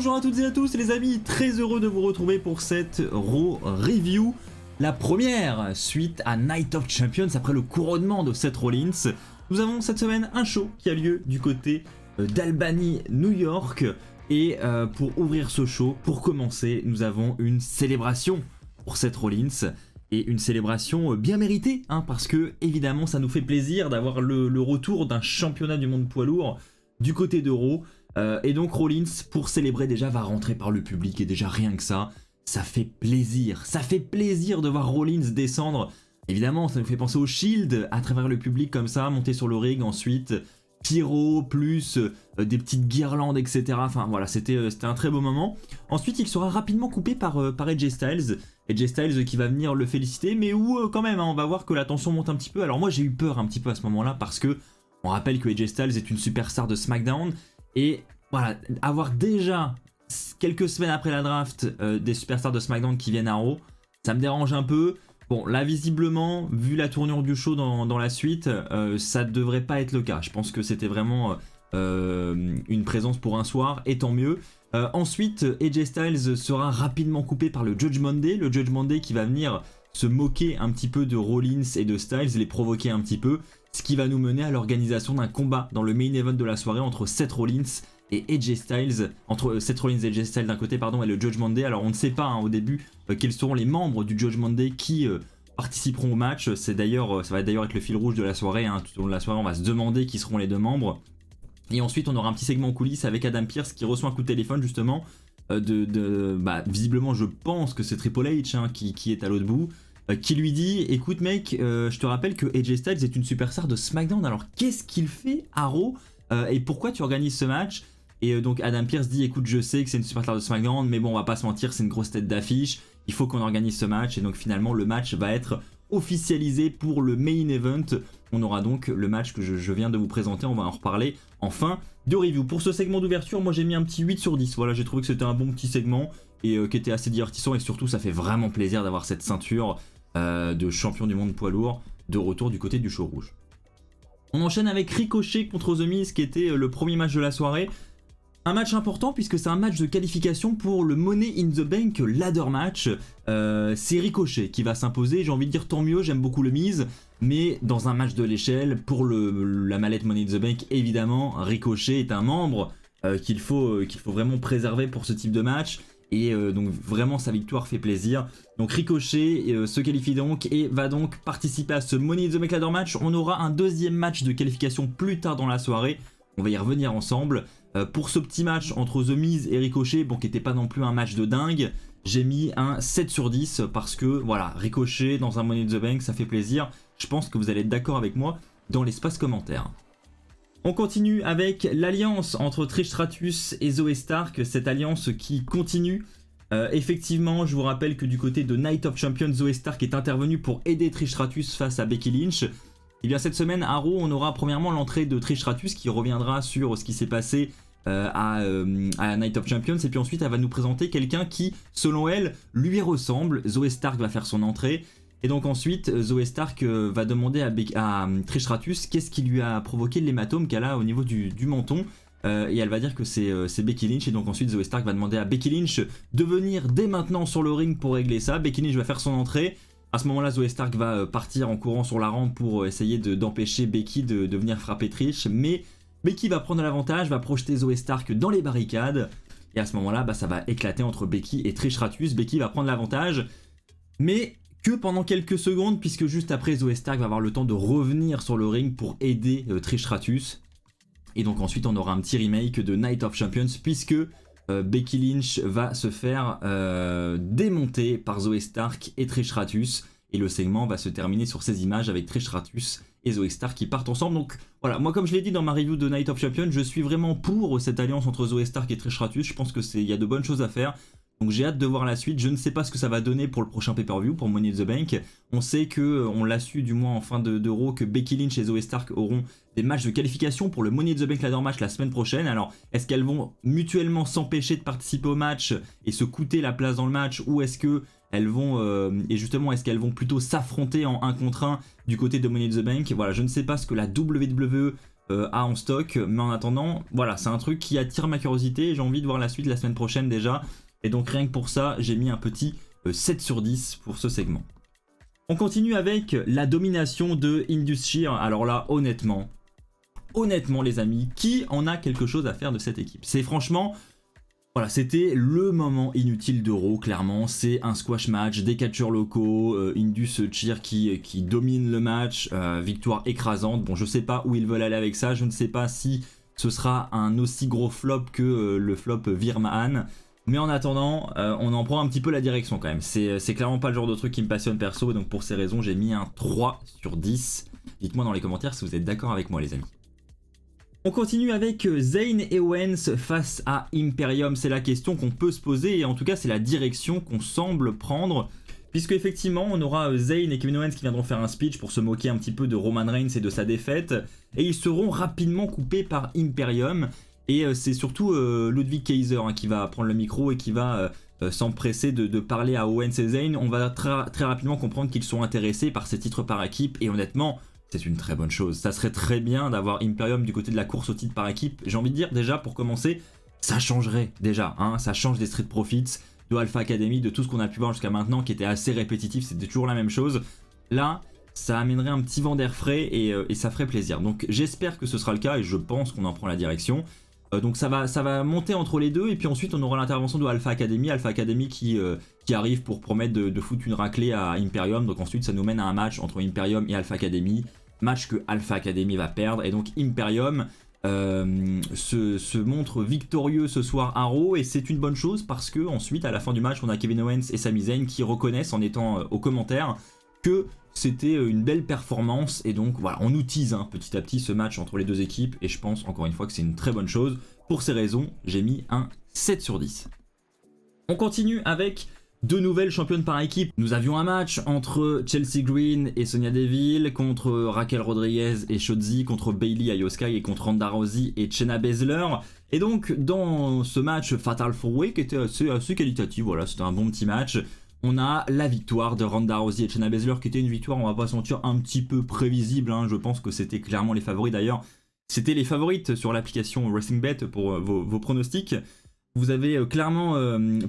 Bonjour à toutes et à tous les amis, très heureux de vous retrouver pour cette Raw Review. La première suite à Night of Champions après le couronnement de Seth Rollins. Nous avons cette semaine un show qui a lieu du côté d'Albany, New York. Et pour ouvrir ce show, pour commencer, nous avons une célébration pour Seth Rollins. Et une célébration bien méritée, parce que évidemment ça nous fait plaisir d'avoir le retour d'un championnat du monde poids lourd du côté de Raw. Et donc Rollins, pour célébrer déjà, va rentrer par le public, et déjà rien que ça fait plaisir. Ça fait plaisir de voir Rollins descendre. Évidemment, ça nous fait penser au Shield, à travers le public comme ça, monter sur le ring, ensuite pyro, plus des petites guirlandes, etc. Enfin voilà, c'était un très beau moment. Ensuite, il sera rapidement coupé par AJ Styles. AJ Styles qui va venir le féliciter, mais où quand même, on va voir que la tension monte un petit peu. Alors moi, j'ai eu peur un petit peu à ce moment-là, parce que on rappelle que AJ Styles est une superstar de SmackDown. Et voilà, avoir déjà quelques semaines après la draft des superstars de SmackDown qui viennent à Raw, ça me dérange un peu. Bon, là visiblement, vu la tournure du show dans la suite, ça devrait pas être le cas. Je pense que c'était vraiment une présence pour un soir, et tant mieux. Ensuite, AJ Styles sera rapidement coupé par le Judgment Day. Le Judgment Day qui va venir se moquer un petit peu de Rollins et de Styles, les provoquer un petit peu. Ce qui va nous mener à l'organisation d'un combat dans le main event de la soirée entre Seth Rollins et AJ Styles, entre Seth Rollins et AJ Styles d'un côté, et le Judgment Day. Alors on ne sait pas au début quels seront les membres du Judgment Day qui participeront au match. Ça va d'ailleurs être le fil rouge de la soirée. Tout au long de la soirée, on va se demander qui seront les deux membres. Et ensuite, on aura un petit segment en coulisses avec Adam Pearce qui reçoit un coup de téléphone justement. Visiblement, je pense que c'est Triple H qui est à l'autre bout. Qui lui dit: écoute mec, je te rappelle que AJ Styles est une superstar de SmackDown, alors qu'est-ce qu'il fait à Raw et pourquoi tu organises ce match? Et donc Adam Pearce dit: écoute, je sais que c'est une superstar de SmackDown, mais bon, on va pas se mentir, c'est une grosse tête d'affiche, il faut qu'on organise ce match. Et donc finalement le match va être officialisé pour le main event. On aura donc le match que je viens de vous présenter, on va en reparler en fin de review. Pour ce segment d'ouverture, moi j'ai mis un petit 8 sur 10, voilà, j'ai trouvé que c'était un bon petit segment et qui était assez divertissant, et surtout ça fait vraiment plaisir d'avoir cette ceinture de champion du monde poids lourd de retour du côté du show rouge. On enchaîne avec Ricochet contre The Miz, qui était le premier match de la soirée. Un match important puisque c'est un match de qualification pour le Money in the Bank ladder match. C'est Ricochet qui va s'imposer, j'ai envie de dire tant mieux, j'aime beaucoup le Miz, mais dans un match de l'échelle, pour la mallette Money in the Bank, évidemment, Ricochet est un membre qu'il faut vraiment préserver pour ce type de match. Et donc vraiment sa victoire fait plaisir. Donc Ricochet se qualifie donc et va donc participer à ce Money in the Bank ladder match. On aura un deuxième match de qualification plus tard dans la soirée. On va y revenir ensemble. Pour ce petit match entre The Miz et Ricochet, bon, qui n'était pas non plus un match de dingue, j'ai mis un 7 sur 10 parce que voilà, Ricochet dans un Money in the Bank, ça fait plaisir. Je pense que vous allez être d'accord avec moi dans l'espace commentaire. On continue avec l'alliance entre Trish Stratus et Zoey Stark, cette alliance qui continue. Effectivement, je vous rappelle que du côté de Night of Champions, Zoey Stark est intervenue pour aider Trish Stratus face à Becky Lynch. Et bien cette semaine à Raw, on aura premièrement l'entrée de Trish Stratus qui reviendra sur ce qui s'est passé à Night of Champions, et puis ensuite elle va nous présenter quelqu'un qui, selon elle, lui ressemble. Zoey Stark va faire son entrée. Et donc ensuite, Zoey Stark va demander à Trish Stratus qu'est-ce qui lui a provoqué l'hématome qu'elle a au niveau du menton. Et elle va dire que c'est Becky Lynch. Et donc ensuite, Zoey Stark va demander à Becky Lynch de venir dès maintenant sur le ring pour régler ça. Becky Lynch va faire son entrée. À ce moment-là, Zoey Stark va partir en courant sur la rampe pour essayer d'empêcher Becky de venir frapper Trish. Mais Becky va prendre l'avantage, va projeter Zoey Stark dans les barricades. Et à ce moment-là, ça va éclater entre Becky et Trish Stratus. Becky va prendre l'avantage. Mais que pendant quelques secondes, puisque juste après, Zoey Stark va avoir le temps de revenir sur le ring pour aider Trish Stratus. Et donc ensuite, on aura un petit remake de Night of Champions, puisque Becky Lynch va se faire démonter par Zoey Stark et Trish Stratus. Et le segment va se terminer sur ces images avec Trish Stratus et Zoey Stark qui partent ensemble. Donc voilà, moi comme je l'ai dit dans ma review de Night of Champions, je suis vraiment pour cette alliance entre Zoey Stark et Trish Stratus. Je pense qu'il y a de bonnes choses à faire. Donc j'ai hâte de voir la suite. Je ne sais pas ce que ça va donner pour le prochain pay-per-view, pour Money in the Bank. On sait que, on l'a su du moins en fin de Raw, que Becky Lynch et Zoey Stark auront des matchs de qualification pour le Money in the Bank ladder match la semaine prochaine. Alors est-ce qu'elles vont mutuellement s'empêcher de participer au match et se coûter la place dans le match, ou est-ce que elles vont est-ce qu'elles vont plutôt s'affronter en 1 contre 1 du côté de Money in the Bank? Voilà, je ne sais pas ce que la WWE a en stock, mais en attendant, voilà, c'est un truc qui attire ma curiosité et j'ai envie de voir la suite la semaine prochaine déjà. Et donc rien que pour ça, j'ai mis un petit 7 sur 10 pour ce segment. On continue avec la domination de Indus Sher. Alors là, honnêtement les amis, qui en a quelque chose à faire de cette équipe? C'est franchement... Voilà, c'était le moment inutile d'Euro, clairement. C'est un squash match, des catcheurs locaux, Indus Sher qui domine le match, victoire écrasante. Bon, je sais pas où ils veulent aller avec ça, je ne sais pas si ce sera un aussi gros flop que le flop Veer Mahan. Mais en attendant, on en prend un petit peu la direction quand même. C'est clairement pas le genre de truc qui me passionne perso, donc pour ces raisons, j'ai mis un 3 sur 10. Dites-moi dans les commentaires si vous êtes d'accord avec moi les amis. On continue avec Zayn et Owens face à Imperium, c'est la question qu'on peut se poser et en tout cas c'est la direction qu'on semble prendre puisque effectivement on aura Zayn et Kevin Owens qui viendront faire un speech pour se moquer un petit peu de Roman Reigns et de sa défaite et ils seront rapidement coupés par Imperium et c'est surtout Ludwig Kaiser qui va prendre le micro et qui va s'empresser de parler à Owens et Zayn. On va très rapidement comprendre qu'ils sont intéressés par ces titres par équipe et honnêtement c'est une très bonne chose. Ça serait très bien d'avoir Imperium du côté de la course au titre par équipe. J'ai envie de dire déjà pour commencer, ça changerait déjà. Hein, ça change des Street Profits, de Alpha Academy, de tout ce qu'on a pu voir jusqu'à maintenant qui était assez répétitif, c'était toujours la même chose. Là, ça amènerait un petit vent d'air frais et ça ferait plaisir. Donc j'espère que ce sera le cas et je pense qu'on en prend la direction. Donc ça va monter entre les deux et puis ensuite on aura l'intervention de Alpha Academy qui arrive pour promettre de foutre une raclée à Imperium. Donc ensuite ça nous mène à un match entre Imperium et Alpha Academy. Match que Alpha Academy va perdre et donc Imperium se montre victorieux ce soir à Raw et c'est une bonne chose parce que ensuite à la fin du match on a Kevin Owens et Sami Zayn qui reconnaissent en étant aux commentaires que c'était une belle performance et donc voilà on utilise petit à petit ce match entre les deux équipes et je pense encore une fois que c'est une très bonne chose. Pour ces raisons j'ai mis un 7 sur 10. On continue avec deux nouvelles championnes par équipe. Nous avions un match entre Chelsea Green et Sonya Deville, contre Raquel Rodriguez et Shotzi, contre Bayley Io Sky et contre Ronda Rousey et Shayna Baszler. Et donc dans ce match Fatal 4-Way qui était assez qualitatif, voilà c'était un bon petit match, on a la victoire de Ronda Rousey et Shayna Baszler qui était une victoire, on va pas se mentir, un petit peu prévisible, je pense que c'était clairement les favoris d'ailleurs. C'était les favorites sur l'application WrestlingBet pour vos pronostics. Vous avez clairement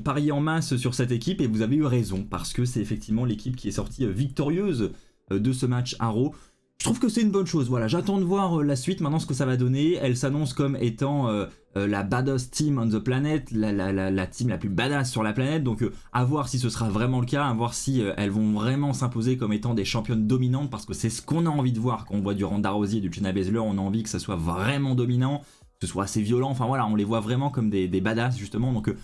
parié en masse sur cette équipe et vous avez eu raison parce que c'est effectivement l'équipe qui est sortie victorieuse de ce match à Raw. Je trouve que c'est une bonne chose, voilà, j'attends de voir la suite maintenant ce que ça va donner. Elle s'annonce comme étant la baddest team on the planet, la team la plus badass sur la planète, donc à voir si ce sera vraiment le cas, à voir si elles vont vraiment s'imposer comme étant des championnes dominantes parce que c'est ce qu'on a envie de voir quand on voit du Ronda Rousey et du Shayna Baszler, on a envie que ça soit vraiment dominant, que ce soit assez violent, enfin voilà, on les voit vraiment comme des badass justement, donc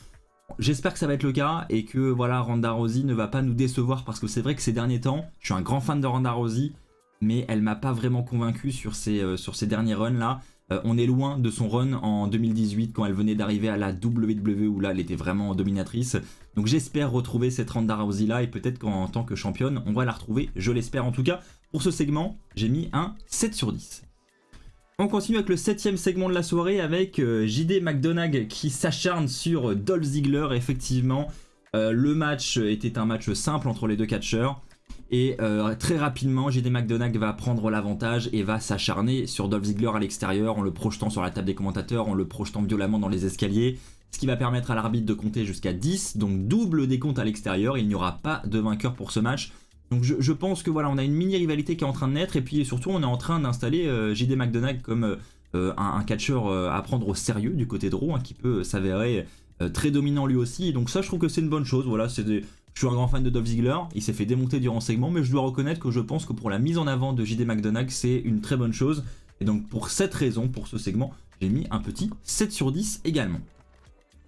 j'espère que ça va être le cas et que voilà Ronda Rousey ne va pas nous décevoir parce que c'est vrai que ces derniers temps, je suis un grand fan de Ronda Rousey, mais elle m'a pas vraiment convaincu sur ces derniers runs là. On est loin de son run en 2018 quand elle venait d'arriver à la WWE où là elle était vraiment dominatrice. Donc j'espère retrouver cette Ronda Rousey là et peut-être qu'en tant que championne on va la retrouver, je l'espère en tout cas. Pour ce segment j'ai mis un 7 sur 10. On continue avec le 7ème segment de la soirée avec JD McDonagh qui s'acharne sur Dolph Ziggler. Effectivement le match était un match simple entre les deux catcheurs. Et très rapidement, JD McDonagh va prendre l'avantage et va s'acharner sur Dolph Ziggler à l'extérieur en le projetant sur la table des commentateurs, en le projetant violemment dans les escaliers, ce qui va permettre à l'arbitre de compter jusqu'à 10, donc double décompte à l'extérieur, il n'y aura pas de vainqueur pour ce match. Donc je pense que voilà, on a une mini rivalité qui est en train de naître et puis surtout on est en train d'installer JD McDonagh comme un catcheur à prendre au sérieux du côté de Raw, qui peut s'avérer très dominant lui aussi, et donc ça je trouve que c'est une bonne chose, voilà, je suis un grand fan de Dolph Ziggler, il s'est fait démonter durant le segment, mais je dois reconnaître que je pense que pour la mise en avant de JD McDonagh, c'est une très bonne chose. Et donc pour cette raison, pour ce segment, j'ai mis un petit 7 sur 10 également.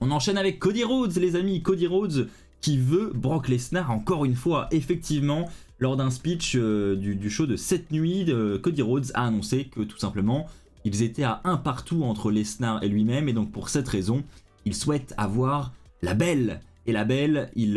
On enchaîne avec Cody Rhodes les amis, Cody Rhodes qui veut Brock Lesnar encore une fois. Effectivement, lors d'un speech du show de cette nuit, Cody Rhodes a annoncé que tout simplement, ils étaient à un partout entre Lesnar et lui-même, et donc pour cette raison, il souhaite avoir la belle. Et la belle, il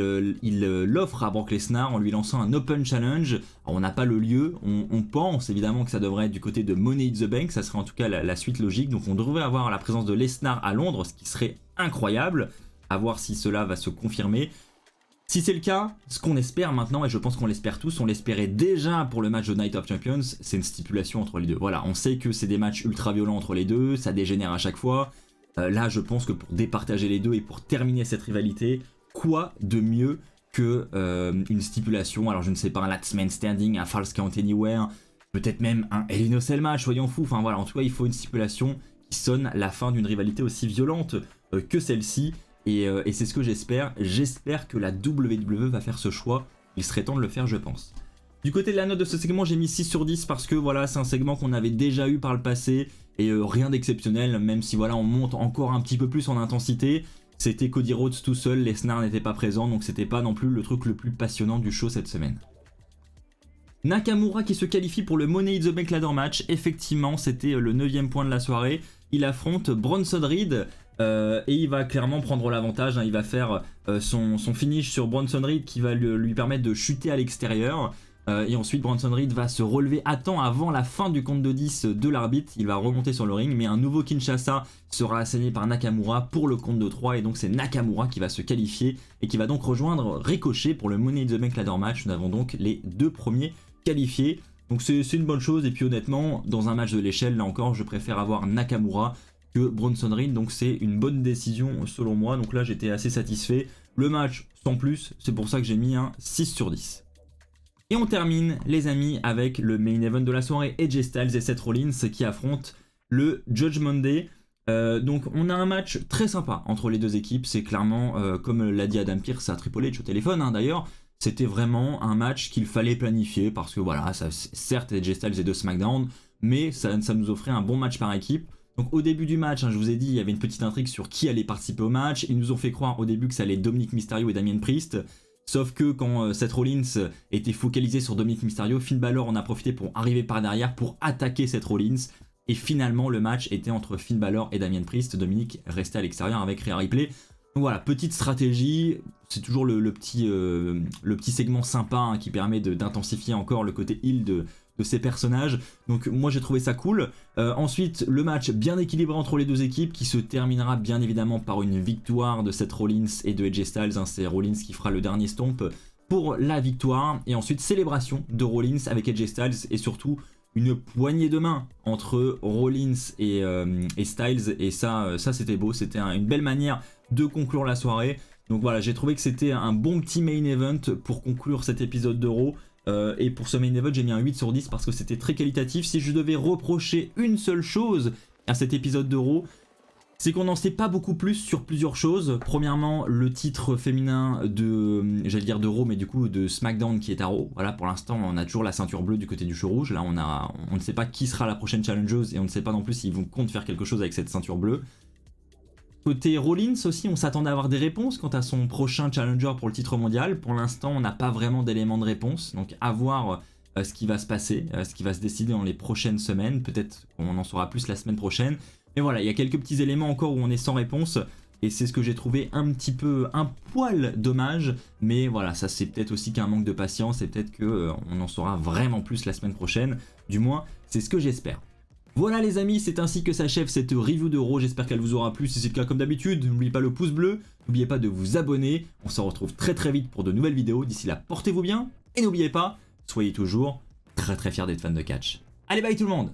l'offre à Brock Lesnar en lui lançant un Open Challenge. Alors, on n'a pas le lieu, on pense évidemment que ça devrait être du côté de Money in the Bank, ça serait en tout cas la suite logique. Donc on devrait avoir la présence de Lesnar à Londres, ce qui serait incroyable, à voir si cela va se confirmer. Si c'est le cas, ce qu'on espère maintenant, et je pense qu'on l'espère tous, on l'espérait déjà pour le match de Night of Champions, c'est une stipulation entre les deux. Voilà, on sait que c'est des matchs ultra violents entre les deux, ça dégénère à chaque fois. Là, je pense que pour départager les deux et pour terminer cette rivalité, quoi de mieux que une stipulation, alors je ne sais pas, un Last Man Standing, un Falls Count Anywhere, peut-être même un Hell in a Cell match, soyons fous. Enfin voilà, en tout cas, il faut une stipulation qui sonne la fin d'une rivalité aussi violente que celle-ci. Et c'est ce que j'espère. J'espère que la WWE va faire ce choix. Il serait temps de le faire, je pense. Du côté de la note de ce segment, j'ai mis 6 sur 10 parce que voilà, c'est un segment qu'on avait déjà eu par le passé et rien d'exceptionnel, même si voilà, on monte encore un petit peu plus en intensité. C'était Cody Rhodes tout seul, Lesnar n'était pas présent, donc c'était pas non plus le truc le plus passionnant du show cette semaine. Nakamura qui se qualifie pour le Money in the Bank Ladder Match, effectivement c'était le 9ème point de la soirée. Il affronte Bronson Reed. Et il va clairement prendre l'avantage, hein. Il va faire son finish sur Bronson Reed qui va lui permettre de chuter à l'extérieur. Et ensuite Bronson Reed va se relever à temps avant la fin du compte de 10 de l'arbitre. Il va remonter sur le ring, mais un nouveau Kinshasa sera assigné par Nakamura pour le compte de 3. Et donc c'est Nakamura qui va se qualifier et qui va donc rejoindre Ricochet pour le Money in the Bank Ladder Match. Nous avons donc les deux premiers qualifiés. Donc c'est une bonne chose. Et puis honnêtement, dans un match de l'échelle, là encore, je préfère avoir Nakamura que Bronson Reed, donc c'est une bonne décision selon moi. Donc là j'étais assez satisfait. Le match sans plus, c'est pour ça que j'ai mis un 6 sur 10. Et on termine les amis avec le main event de la soirée, AJ Styles et Seth Rollins qui affrontent le Judgment Day. Donc on a un match très sympa entre les deux équipes, c'est clairement comme l'a dit Adam Pearce à Triple H au téléphone hein, d'ailleurs, c'était vraiment un match qu'il fallait planifier parce que voilà, ça, certes AJ Styles est de SmackDown, mais ça nous offrait un bon match par équipe. Donc au début du match, hein, je vous ai dit, il y avait une petite intrigue sur qui allait participer au match. Ils nous ont fait croire au début que ça allait être Dominic Mysterio et Damien Priest. Sauf que quand Seth Rollins était focalisé sur Dominic Mysterio, Finn Balor en a profité pour arriver par derrière pour attaquer Seth Rollins. Et finalement, le match était entre Finn Balor et Damien Priest. Dominic restait à l'extérieur avec Rhea Ripley. Donc voilà, petite stratégie. C'est toujours le petit segment sympa hein, qui permet d'intensifier encore le côté heel de ces personnages, donc moi j'ai trouvé ça cool. Ensuite le match bien équilibré entre les deux équipes qui se terminera bien évidemment par une victoire de Seth Rollins et de AJ Styles, hein. C'est Rollins qui fera le dernier stomp pour la victoire, et ensuite célébration de Rollins avec AJ Styles et surtout une poignée de main entre Rollins et Styles, et ça c'était beau, c'était une belle manière de conclure la soirée. Donc voilà, j'ai trouvé que c'était un bon petit main event pour conclure cet épisode de Raw. Et pour ce main event, j'ai mis un 8 sur 10 parce que c'était très qualitatif. Si je devais reprocher une seule chose à cet épisode de Raw, c'est qu'on n'en sait pas beaucoup plus sur plusieurs choses. Premièrement, le titre féminin j'allais dire de Raw, mais du coup de SmackDown qui est à Raw. Voilà, pour l'instant, on a toujours la ceinture bleue du côté du show rouge. Là, on ne sait pas qui sera la prochaine challengeuse et on ne sait pas non plus s'ils vont compter faire quelque chose avec cette ceinture bleue. Côté Rollins aussi, on s'attendait à avoir des réponses quant à son prochain challenger pour le titre mondial. Pour l'instant, on n'a pas vraiment d'éléments de réponse. Donc à voir ce qui va se passer, ce qui va se décider dans les prochaines semaines. Peut-être qu'on en saura plus la semaine prochaine. Mais voilà, il y a quelques petits éléments encore où on est sans réponse. Et c'est ce que j'ai trouvé un poil dommage. Mais voilà, ça c'est peut-être aussi qu'un manque de patience. Et peut-être qu'on en saura vraiment plus la semaine prochaine. Du moins, c'est ce que j'espère. Voilà les amis, c'est ainsi que s'achève cette review de Raw, j'espère qu'elle vous aura plu. Si c'est le cas comme d'habitude, n'oubliez pas le pouce bleu, n'oubliez pas de vous abonner. On se retrouve très vite pour de nouvelles vidéos. D'ici là, portez-vous bien et n'oubliez pas, soyez toujours très fiers d'être fan de catch. Allez, bye tout le monde!